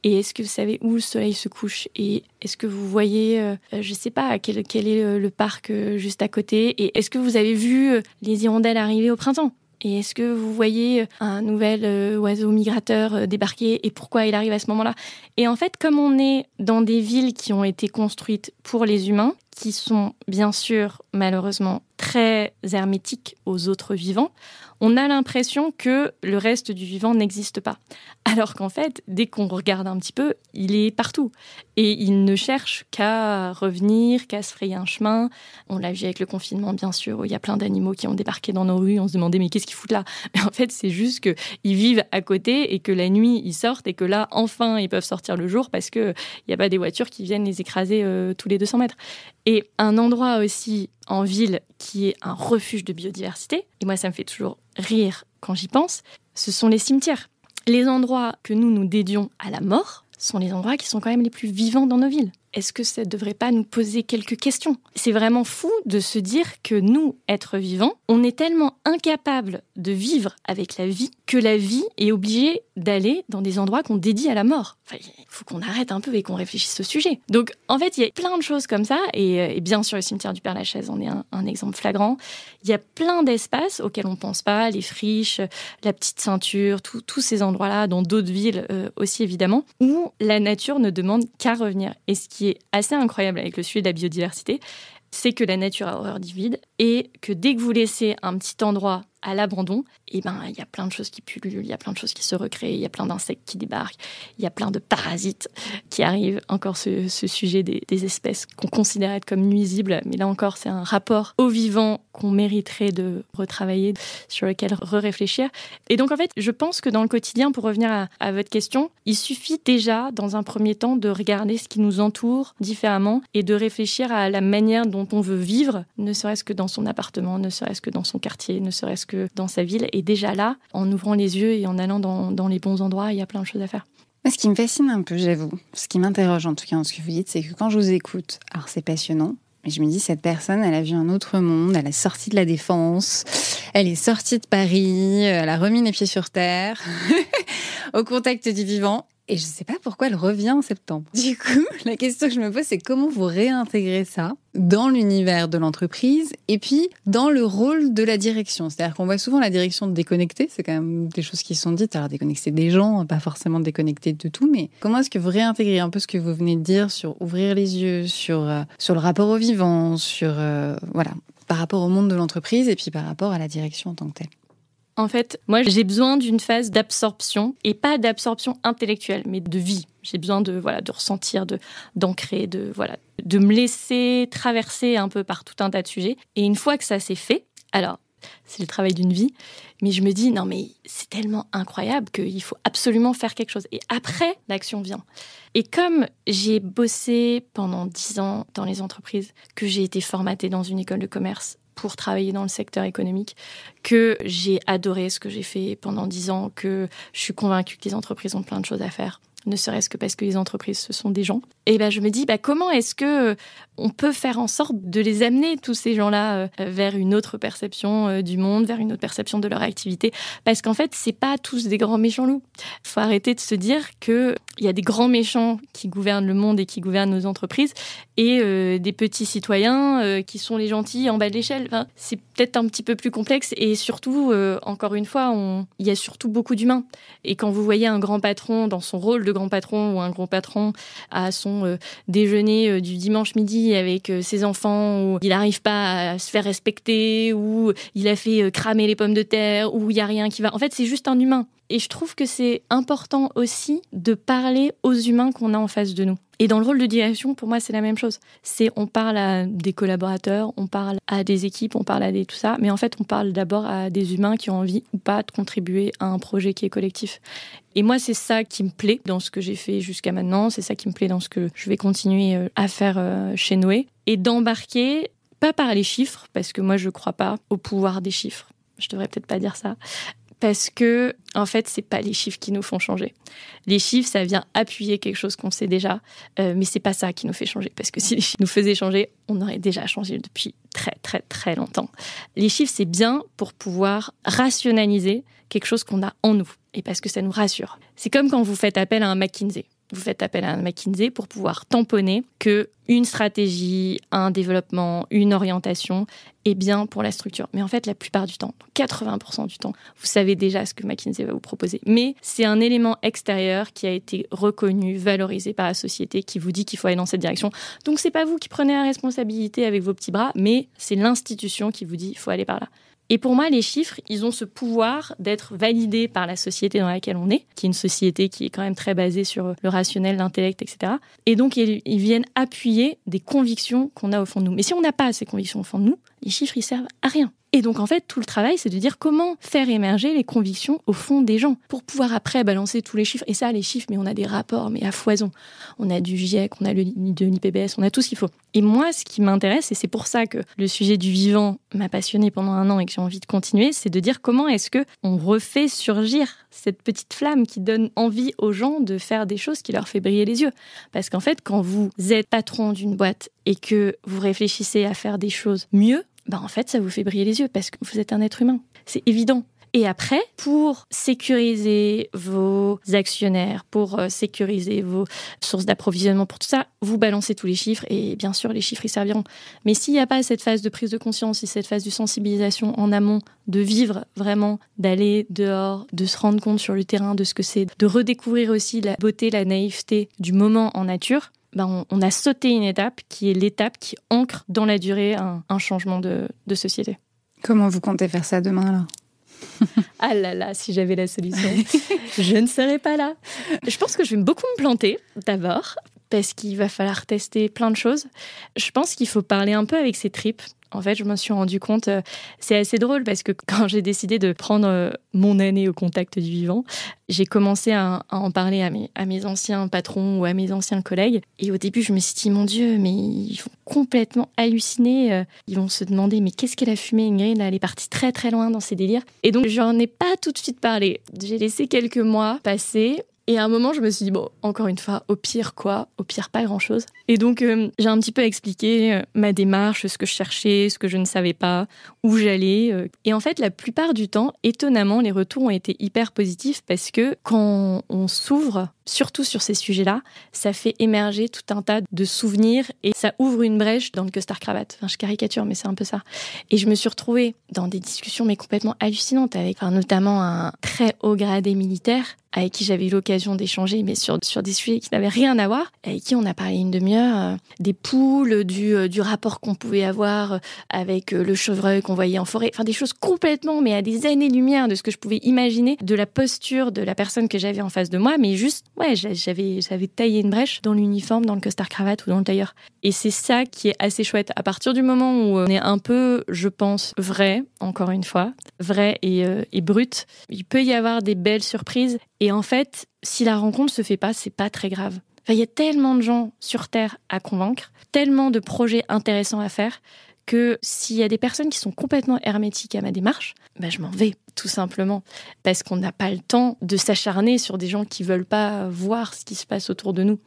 Et est-ce que vous savez où le soleil se couche ? Et est-ce que vous voyez, je ne sais pas, quel est le parc juste à côté ? Et est-ce que vous avez vu les hirondelles arriver au printemps ? Et est-ce que vous voyez un nouvel oiseau migrateur débarquer et pourquoi il arrive à ce moment-là ? Et en fait, comme on est dans des villes qui ont été construites pour les humains, qui sont bien sûr, malheureusement, très hermétiques aux autres vivants, on a l'impression que le reste du vivant n'existe pas. Alors qu'en fait, dès qu'on regarde un petit peu, il est partout. Et il ne cherche qu'à revenir, qu'à se frayer un chemin. On l'a vu avec le confinement, bien sûr, où il y a plein d'animaux qui ont débarqué dans nos rues. On se demandait, mais qu'est-ce qu'ils foutent là ? Mais en fait, c'est juste qu'ils vivent à côté et que la nuit, ils sortent et que là, enfin, ils peuvent sortir le jour parce qu'il n'y a pas des voitures qui viennent les écraser tous les 200 mètres. Et un endroit aussi en ville qui est un refuge de biodiversité, et moi ça me fait toujours rire quand j'y pense, ce sont les cimetières. Les endroits que nous dédions à la mort sont les endroits qui sont quand même les plus vivants dans nos villes. Est-ce que ça ne devrait pas nous poser quelques questions ? C'est vraiment fou de se dire que nous, êtres vivants, on est tellement incapables de vivre avec la vie que la vie est obligée d'aller dans des endroits qu'on dédie à la mort. Enfin, il faut qu'on arrête un peu et qu'on réfléchisse au sujet. Donc, en fait, il y a plein de choses comme ça. Et bien sûr, le cimetière du Père-Lachaise en est un exemple flagrant. Il y a plein d'espaces auxquels on ne pense pas, les friches, la petite ceinture, tous ces endroits-là, dans d'autres villes aussi évidemment, où la nature ne demande qu'à revenir. Et ce qui est assez incroyable avec le sujet de la biodiversité, c'est que la nature a horreur du vide et que dès que vous laissez un petit endroit à l'abandon, il y a plein de choses qui pullulent, il y a plein de choses qui se recréent, il y a plein d'insectes qui débarquent, il y a plein de parasites qui arrivent. Encore ce sujet des espèces qu'on considère être comme nuisibles, mais là encore, c'est un rapport au vivant qu'on mériterait de retravailler, sur lequel réfléchir. Et donc, en fait, je pense que dans le quotidien, pour revenir à votre question, il suffit déjà, dans un premier temps, de regarder ce qui nous entoure différemment et de réfléchir à la manière dont on veut vivre, ne serait-ce que dans son appartement, ne serait-ce que dans son quartier, ne serait-ce que dans sa ville. Et déjà là, en ouvrant les yeux et en allant dans les bons endroits, il y a plein de choses à faire. Ce qui me fascine un peu, j'avoue, ce qui m'interroge en tout cas dans ce que vous dites, c'est que quand je vous écoute, alors c'est passionnant, mais je me dis, cette personne, elle a vu un autre monde, elle est sortie de la Défense, elle est sortie de Paris, elle a remis les pieds sur terre, au contact du vivant. Et je ne sais pas pourquoi elle revient en septembre. Du coup, la question que je me pose, c'est comment vous réintégrez ça dans l'univers de l'entreprise et puis dans le rôle de la direction. C'est-à-dire qu'on voit souvent la direction déconnectée, c'est quand même des choses qui sont dites, alors déconnecter des gens, pas forcément déconnecter de tout, mais comment est-ce que vous réintégrez un peu ce que vous venez de dire sur ouvrir les yeux, sur le rapport au vivant, par rapport au monde de l'entreprise et puis par rapport à la direction en tant que telle. En fait, moi, j'ai besoin d'une phase d'absorption, et pas d'absorption intellectuelle, mais de vie. J'ai besoin de ressentir, d'ancrer, de me laisser traverser un peu par tout un tas de sujets. Et une fois que ça s'est fait, alors, c'est le travail d'une vie, mais je me dis, non mais c'est tellement incroyable qu'il faut absolument faire quelque chose. Et après, l'action vient. Et comme j'ai bossé pendant 10 ans dans les entreprises, que j'ai été formatée dans une école de commerce, pour travailler dans le secteur économique, que j'ai adoré ce que j'ai fait pendant 10 ans, que je suis convaincue que les entreprises ont plein de choses à faire, ne serait-ce que parce que les entreprises, ce sont des gens. Et je me dis, comment est-ce que on peut faire en sorte de les amener, tous ces gens-là, vers une autre perception du monde, vers une autre perception de leur activité ? Parce qu'en fait, c'est pas tous des grands méchants loups. Il faut arrêter de se dire qu'il y a des grands méchants qui gouvernent le monde et qui gouvernent nos entreprises, et des petits citoyens qui sont les gentils en bas de l'échelle. Enfin, c'est peut-être un petit peu plus complexe, et surtout, encore une fois, il y a surtout beaucoup d'humains. Et quand vous voyez un grand patron dans son rôle de grand patron, ou un grand patron à son déjeuner du dimanche midi avec ses enfants, où il n'arrive pas à se faire respecter, où il a fait cramer les pommes de terre, où il n'y a rien qui va. En fait, c'est juste un humain. Et je trouve que c'est important aussi de parler aux humains qu'on a en face de nous. Et dans le rôle de direction, pour moi, c'est la même chose. On parle à des collaborateurs, on parle à des équipes, on parle à tout ça, mais en fait, on parle d'abord à des humains qui ont envie ou pas de contribuer à un projet qui est collectif. Et moi, c'est ça qui me plaît dans ce que j'ai fait jusqu'à maintenant, c'est ça qui me plaît dans ce que je vais continuer à faire chez Noé, et d'embarquer, pas par les chiffres, parce que moi, je crois pas au pouvoir des chiffres. Je devrais peut-être pas dire ça. Parce que, en fait, c'est pas les chiffres qui nous font changer. Les chiffres, ça vient appuyer quelque chose qu'on sait déjà, mais c'est pas ça qui nous fait changer. Parce que si les chiffres nous faisaient changer, on aurait déjà changé depuis très, très, très longtemps. Les chiffres, c'est bien pour pouvoir rationaliser quelque chose qu'on a en nous, et parce que ça nous rassure. C'est comme quand vous faites appel à un McKinsey. Vous faites appel à un McKinsey pour pouvoir tamponner qu'une stratégie, un développement, une orientation est bien pour la structure. Mais en fait, la plupart du temps, 80% du temps, vous savez déjà ce que McKinsey va vous proposer. Mais c'est un élément extérieur qui a été reconnu, valorisé par la société, qui vous dit qu'il faut aller dans cette direction. Donc, c'est pas vous qui prenez la responsabilité avec vos petits bras, mais c'est l'institution qui vous dit qu'il faut aller par là. Et pour moi, les chiffres, ils ont ce pouvoir d'être validés par la société dans laquelle on est, qui est une société qui est quand même très basée sur le rationnel, l'intellect, etc. Et donc, ils viennent appuyer des convictions qu'on a au fond de nous. Mais si on n'a pas ces convictions au fond de nous, les chiffres, ils servent à rien. Et donc, en fait, tout le travail, c'est de dire comment faire émerger les convictions au fond des gens pour pouvoir après balancer tous les chiffres. Et ça, les chiffres, mais on a des rapports, mais à foison. On a du GIEC, on a de l'IPBES, on a tout ce qu'il faut. Et moi, ce qui m'intéresse, et c'est pour ça que le sujet du vivant m'a passionnée pendant 1 an et que j'ai envie de continuer, c'est de dire comment est-ce qu'on refait surgir cette petite flamme qui donne envie aux gens de faire des choses qui leur fait briller les yeux. Parce qu'en fait, quand vous êtes patron d'une boîte et que vous réfléchissez à faire des choses mieux, en fait, ça vous fait briller les yeux parce que vous êtes un être humain. C'est évident. Et après, pour sécuriser vos actionnaires, pour sécuriser vos sources d'approvisionnement, pour tout ça, vous balancez tous les chiffres et bien sûr, les chiffres, ils serviront. Mais s'il n'y a pas cette phase de prise de conscience et cette phase de sensibilisation en amont, de vivre vraiment, d'aller dehors, de se rendre compte sur le terrain de ce que c'est, de redécouvrir aussi la beauté, la naïveté du moment en nature, on a sauté une étape qui est l'étape qui ancre dans la durée un changement de société. Comment vous comptez faire ça demain, alors ? Ah là là, si j'avais la solution, je ne serais pas là. Je pense que je vais beaucoup me planter, d'abord, parce qu'il va falloir tester plein de choses. Je pense qu'il faut parler un peu avec ses tripes. En fait, je me suis rendu compte, c'est assez drôle parce que quand j'ai décidé de prendre mon année au contact du vivant, j'ai commencé à en parler à mes anciens patrons ou à mes anciens collègues. Et au début, je me suis dit, mon Dieu, mais ils vont complètement halluciner. Ils vont se demander, mais qu'est-ce qu'elle a fumé, Ingrid ? Elle est partie très très loin dans ses délires. Et donc, j'en ai pas tout de suite parlé. J'ai laissé quelques mois passer. Et à un moment, je me suis dit, encore une fois, au pire quoi ? Au pire, pas grand-chose. Et donc, j'ai un petit peu expliqué ma démarche, ce que je cherchais, ce que je ne savais pas, où j'allais. Et en fait, la plupart du temps, étonnamment, les retours ont été hyper positifs parce que quand on s'ouvre, surtout sur ces sujets-là, ça fait émerger tout un tas de souvenirs et ça ouvre une brèche dans le costard-cravate. Enfin, je caricature, mais c'est un peu ça. Et je me suis retrouvée dans des discussions mais complètement hallucinantes avec notamment un très haut gradé militaire avec qui j'avais eu l'occasion d'échanger, mais sur des sujets qui n'avaient rien à voir, avec qui on a parlé une demi-heure, des poules, du rapport qu'on pouvait avoir avec le chevreuil qu'on voyait en forêt, enfin des choses complètement, mais à des années-lumière de ce que je pouvais imaginer, de la posture de la personne que j'avais en face de moi, mais juste, j'avais taillé une brèche dans l'uniforme, dans le costard-cravate ou dans le tailleur. Et c'est ça qui est assez chouette. À partir du moment où on est un peu, je pense, vrai, encore une fois, vrai et brut, il peut y avoir des belles surprises. Et en fait, si la rencontre se fait pas, c'est pas très grave. Enfin, il y a tellement de gens sur Terre à convaincre, tellement de projets intéressants à faire, que s'il y a des personnes qui sont complètement hermétiques à ma démarche, je m'en vais, tout simplement. Parce qu'on n'a pas le temps de s'acharner sur des gens qui veulent pas voir ce qui se passe autour de nous.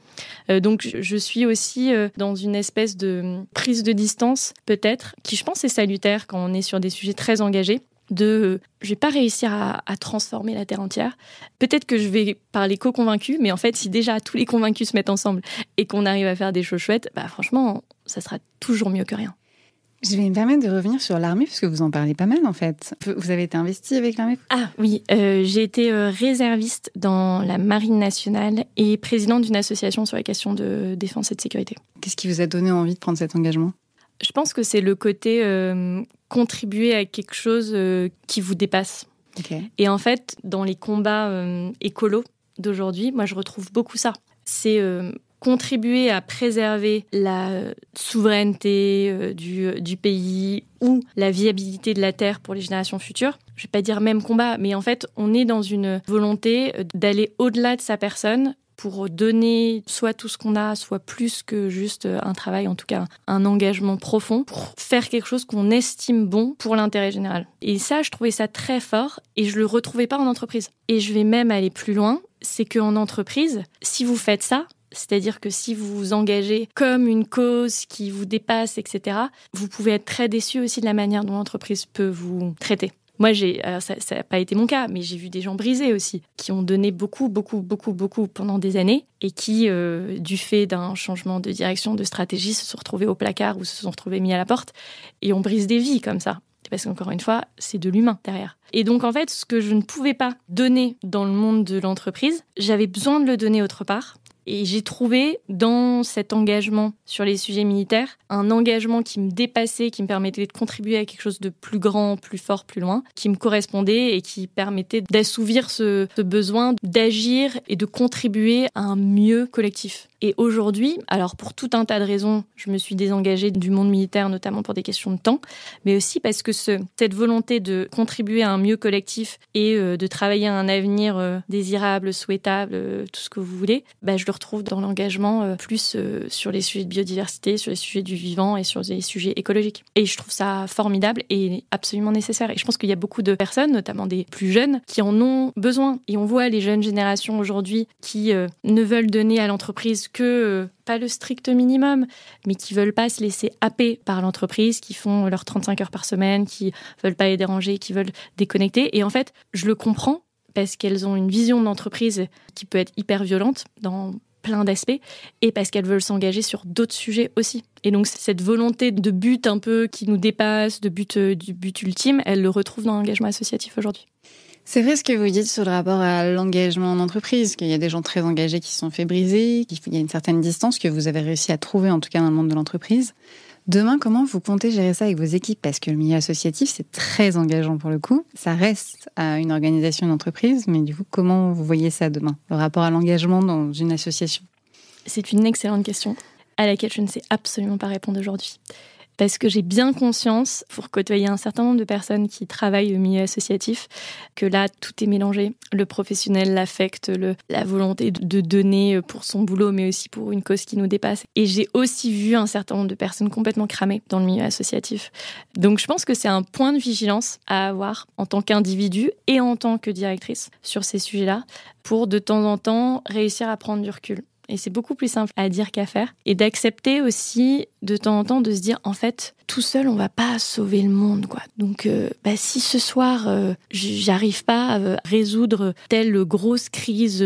Donc, je suis aussi dans une espèce de prise de distance, peut-être, qui, je pense, est salutaire quand on est sur des sujets très engagés. Je vais pas réussir à transformer la Terre entière. Peut-être que je vais parler qu'aux convaincus, mais en fait, si déjà tous les convaincus se mettent ensemble et qu'on arrive à faire des choses chouettes, franchement, ça sera toujours mieux que rien. Je vais me permettre de revenir sur l'armée, parce que vous en parlez pas mal, en fait. Vous avez été investi avec l'armée ? Ah oui, j'ai été réserviste dans la Marine nationale et présidente d'une association sur les questions de défense et de sécurité. Qu'est-ce qui vous a donné envie de prendre cet engagement ? Je pense que c'est le côté contribuer à quelque chose qui vous dépasse. Okay. Et en fait, dans les combats écolos d'aujourd'hui, moi, je retrouve beaucoup ça. C'est contribuer à préserver la souveraineté du pays ou la viabilité de la terre pour les générations futures. Je ne vais pas dire même combat, mais en fait, on est dans une volonté d'aller au-delà de sa personne pour donner soit tout ce qu'on a, soit plus que juste un travail, en tout cas un engagement profond, pour faire quelque chose qu'on estime bon pour l'intérêt général. Et ça, je trouvais ça très fort et je ne le retrouvais pas en entreprise. Et je vais même aller plus loin, c'est qu'en entreprise, si vous faites ça, c'est-à-dire que si vous vous engagez comme une cause qui vous dépasse, etc., vous pouvez être très déçu aussi de la manière dont l'entreprise peut vous traiter. Moi, ça n'a pas été mon cas, mais j'ai vu des gens brisés aussi, qui ont donné beaucoup pendant des années et qui, du fait d'un changement de direction, de stratégie, se sont retrouvés au placard ou se sont retrouvés mis à la porte et on brise des vies comme ça. Parce qu'encore une fois, c'est de l'humain derrière. Et donc, en fait, ce que je ne pouvais pas donner dans le monde de l'entreprise, j'avais besoin de le donner autre part. Et j'ai trouvé dans cet engagement sur les sujets militaires un engagement qui me dépassait, qui me permettait de contribuer à quelque chose de plus grand, plus fort, plus loin, qui me correspondait et qui permettait d'assouvir ce besoin d'agir et de contribuer à un mieux collectif. Et aujourd'hui, alors pour tout un tas de raisons, je me suis désengagée du monde militaire, notamment pour des questions de temps, mais aussi parce que cette volonté de contribuer à un mieux collectif et de travailler à un avenir désirable, souhaitable, tout ce que vous voulez, je le retrouve dans l'engagement plus sur les sujets de biodiversité, sur les sujets du vivant et sur les sujets écologiques. Et je trouve ça formidable et absolument nécessaire. Et je pense qu'il y a beaucoup de personnes, notamment des plus jeunes, qui en ont besoin. Et on voit les jeunes générations aujourd'hui qui ne veulent donner à l'entreprise que pas le strict minimum, mais qui veulent pas se laisser happer par l'entreprise, qui font leurs 35 heures par semaine, qui veulent pas les déranger, qui veulent déconnecter. Et en fait, je le comprends parce qu'elles ont une vision de l'entreprise qui peut être hyper violente dans plein d'aspects et parce qu'elles veulent s'engager sur d'autres sujets aussi. Et donc, cette volonté de but un peu qui nous dépasse, du but ultime, elles le retrouvent dans l'engagement associatif aujourd'hui. C'est vrai ce que vous dites sur le rapport à l'engagement en entreprise, qu'il y a des gens très engagés qui se sont fait briser, qu'il y a une certaine distance que vous avez réussi à trouver, en tout cas dans le monde de l'entreprise. Demain, comment vous comptez gérer ça avec vos équipes ? Parce que le milieu associatif, c'est très engageant pour le coup. Ça reste à une organisation, une entreprise, mais du coup, comment vous voyez ça demain ? Le rapport à l'engagement dans une association ? C'est une excellente question à laquelle je ne sais absolument pas répondre aujourd'hui. Parce que j'ai bien conscience, pour côtoyer un certain nombre de personnes qui travaillent au milieu associatif, que là, tout est mélangé. Le professionnel, l'affect, la volonté de donner pour son boulot, mais aussi pour une cause qui nous dépasse. Et j'ai aussi vu un certain nombre de personnes complètement cramées dans le milieu associatif. Donc je pense que c'est un point de vigilance à avoir en tant qu'individu et en tant que directrice sur ces sujets-là, pour de temps en temps réussir à prendre du recul. Et c'est beaucoup plus simple à dire qu'à faire. Et d'accepter aussi, de temps en temps, de se dire, en fait, tout seul, on va pas sauver le monde, quoi. Donc, si ce soir, j'arrive pas à résoudre telle grosse crise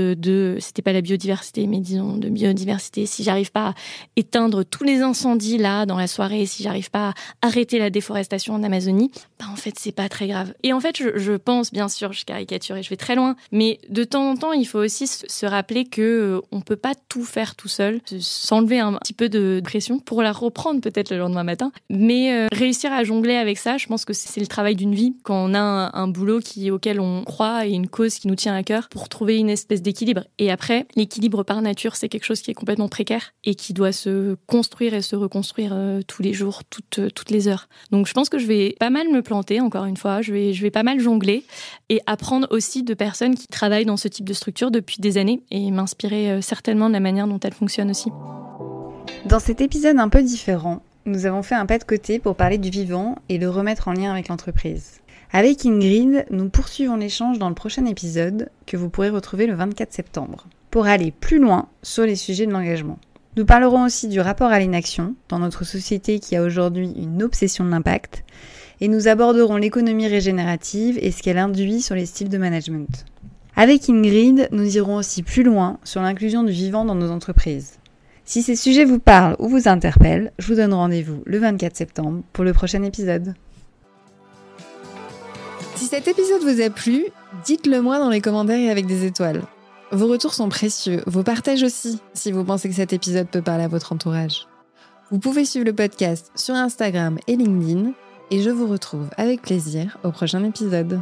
c'était pas la biodiversité, mais disons de biodiversité, si j'arrive pas à éteindre tous les incendies là dans la soirée, si j'arrive pas à arrêter la déforestation en Amazonie, en fait, c'est pas très grave. Et en fait, je pense, bien sûr, je caricature et je vais très loin, mais de temps en temps, il faut aussi se rappeler que on peut pas tout faire tout seul, s'enlever un petit peu de pression pour la reprendre peut-être le lendemain matin, mais réussir à jongler avec ça, je pense que c'est le travail d'une vie quand on a un boulot auquel on croit et une cause qui nous tient à cœur pour trouver une espèce d'équilibre. Et après, l'équilibre par nature, c'est quelque chose qui est complètement précaire et qui doit se construire et se reconstruire tous les jours, toutes les heures. Donc je pense que je vais pas mal me planter, encore une fois, je vais pas mal jongler et apprendre aussi de personnes qui travaillent dans ce type de structure depuis des années et m'inspirer certainement de la manière dont elles fonctionnent aussi. Dans cet épisode un peu différent, nous avons fait un pas de côté pour parler du vivant et le remettre en lien avec l'entreprise. Avec Ingrid, nous poursuivons l'échange dans le prochain épisode que vous pourrez retrouver le 24 septembre pour aller plus loin sur les sujets de l'engagement. Nous parlerons aussi du rapport à l'inaction dans notre société qui a aujourd'hui une obsession de l'impact et nous aborderons l'économie régénérative et ce qu'elle induit sur les styles de management. Avec Ingrid, nous irons aussi plus loin sur l'inclusion du vivant dans nos entreprises. Si ces sujets vous parlent ou vous interpellent, je vous donne rendez-vous le 24 septembre pour le prochain épisode. Si cet épisode vous a plu, dites-le moi dans les commentaires et avec des étoiles. Vos retours sont précieux, vos partages aussi, si vous pensez que cet épisode peut parler à votre entourage. Vous pouvez suivre le podcast sur Instagram et LinkedIn, et je vous retrouve avec plaisir au prochain épisode.